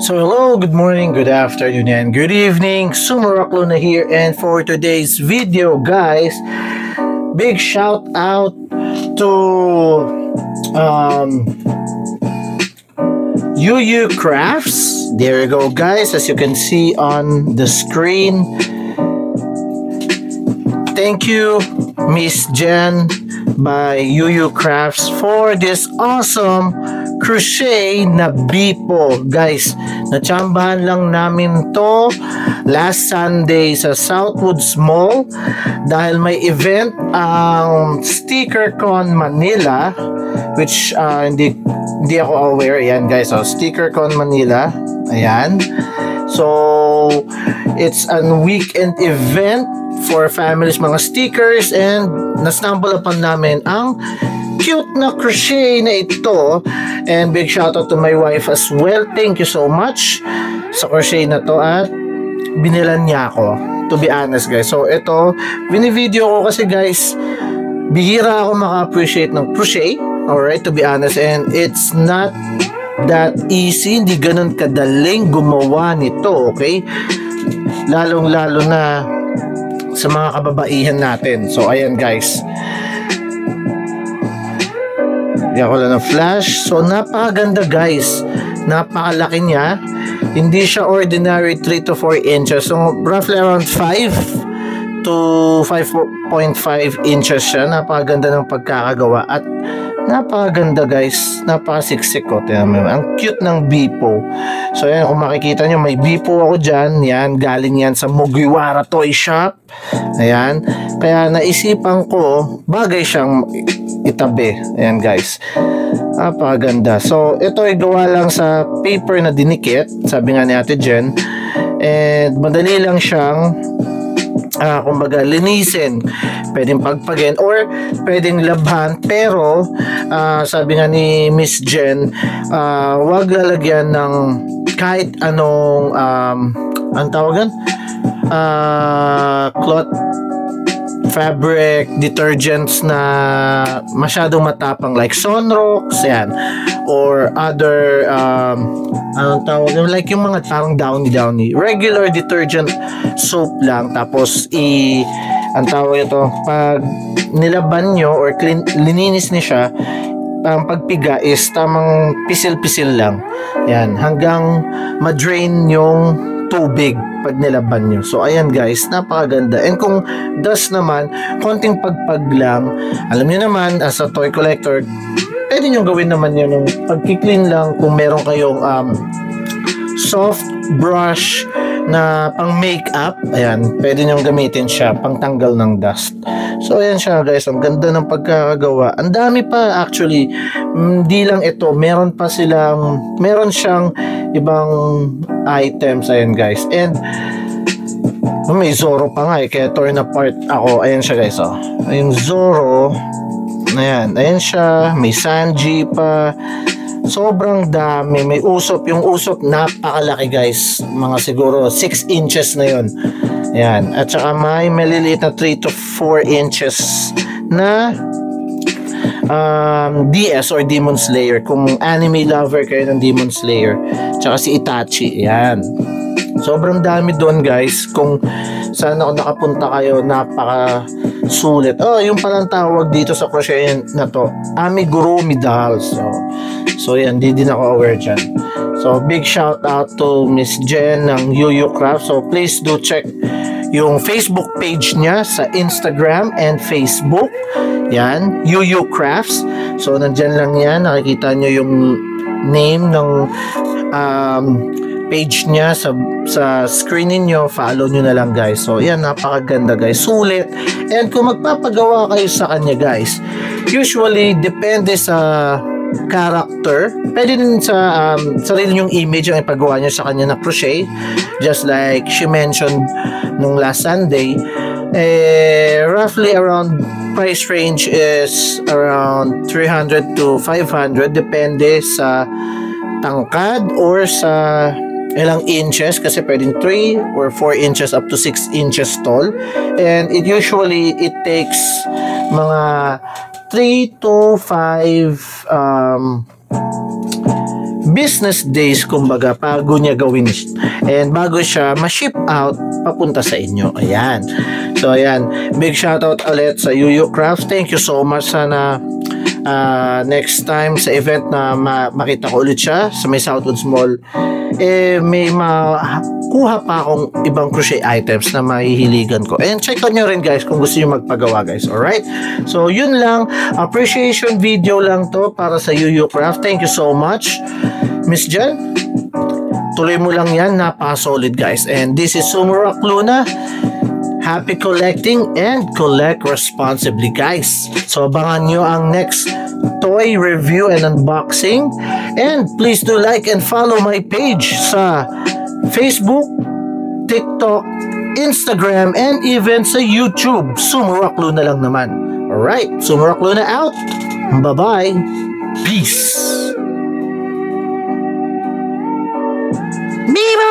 So hello, good morning, good afternoon, and good evening. Sumarak Luna here, and for today's video, guys, big shout out to UU Crafts. There you go, guys, as you can see on the screen. Thank you, Miss Jen by UU Crafts for this awesome crochet na bipo. Guys, natsambahan lang namin to last Sunday sa Southwoods Mall dahil may event ang StickerCon Manila, which hindi ako aware. Ayan, guys, so StickerCon Manila, ayan. So it's a weekend event for families, mga stickers, and na-stumble upon namin ang cute na crochet na ito, and big shout out to my wife as well. Thank you so much sa crochet na to at binilan niya ako, to be honest, guys. So ito, binivideo ko kasi, guys, bihira ako maka-appreciate ng crochet, alright, to be honest, and it's not that easy, hindi ganun kadaling gumawa nito, okay, lalong lalo na sa mga kababaihan natin. So ayan, guys, ko lang ng flash. So napakaganda, guys, napakalaki niya, hindi siya ordinary 3 to 4 inches, so roughly around 5 to 5.5 inches siya. Napakaganda ng pagkakagawa at napakaganda, guys, napakasiksik ko. Ang cute ng bipo. So yan, kung makikita nyo, may bipo ako dyan. Yan, galing yan sa Mugiwara Toy Shop. Ayan, kaya naisipan ko bagay siyang itabi. Ayan, guys, napakaganda. So ito ay gawa lang sa paper na dinikit, sabi nga ni Ate Jen, and madali lang siyang kumbaga linisin, pwedeng pagpagin or pwedeng labhan, pero sabi nga ni Miss Jen, wag lalagyan ng kahit anong ang tawagan, cloth, fabric, detergents na masyadong matapang like Sunrox, yan, or other anong tawag, like yung mga parang downy, regular detergent soap lang. Tapos ang tawag ito, pag nilaban nyo or lininis niya siya, ang pagpiga is tamang pisil-pisil lang, yan, hanggang ma-drain yung tubig pag nilaban nyo. So ayan, guys, napakaganda. And kung dust naman, konting pagpag lang, alam nyo naman, as a toy collector, pwede nyo gawin naman yun ng pagki-clean lang. Kung meron kayong soft brush na pang makeup, ayan, pwede nyo gamitin siya pang tanggal ng dust. So ayan siya, guys, ang ganda ng pagkakagawa. Ang dami pa actually, hindi lang ito, meron siyang ibang items. Ayan, guys, and may Zoro pa nga kaya torn apart ako. Ayan siya, guys, yung Zoro, ayan siya, may Sanji pa, sobrang dami, may usop, yung usop napakalaki, guys, mga siguro 6 inches na yun. Ayan, at saka may maliliit na 3 to 4 inches na DS or Demon Slayer, kung anime lover kayo ng Demon Slayer, tsaka si Itachi. Ayan, sobrang dami doon, guys. Kung saan ako nakapunta kayo, napaka sulit. Yung palang tawag dito sa crochet na to, amigurumi dolls. So yan, di din ako aware dyan. So big shout out to Miss Jen ng UU Craft. So please do check yung Facebook page niya sa Instagram and Facebook. Yan, UU Crafts. So nandyan lang yan, nakikita nyo yung name ng page niya sa screen niyo. Follow nyo na lang, guys. So yan, napakaganda, guys, sulit. And kung magpapagawa kayo sa kanya, guys, usually depende sa character, pwede din sa sarili yung image ang ipagawa niya sa kanya na crochet, just like she mentioned nung last Sunday. Roughly around price range is around 300 to 500, depende sa tangkad or sa ilang inches kasi pwedeng 3 or 4 inches up to 6 inches tall, and it takes mga 3 to 5 business days kumbaga bago niya gawin and bago siya ma-ship out papunta sa inyo. Ayan. So ayan, big shoutout ulit sa Yuyu Craft. Thank you so much. Sana next time sa event na makita ko ulit siya sa may Southwoods Mall, may makuha pa akong ibang crochet items na mahihiligan ko. And check out nyo rin guys kung gusto nyo magpagawa guys. Alright? So yun lang, appreciation video lang to para sa Yuyu Craft. Thank you so much Miss Jen. Tuloy mo lang yan, napaka-solid guys. And this is Sumurock Luna. Happy collecting and collect responsibly guys. So abangan nyo ang next toy review and unboxing, and please do like and follow my page sa Facebook, TikTok, Instagram, and even sa YouTube. Sumurock Luna lang naman. Alright, Sumurock Luna out. Bye-bye. Peace. Viva!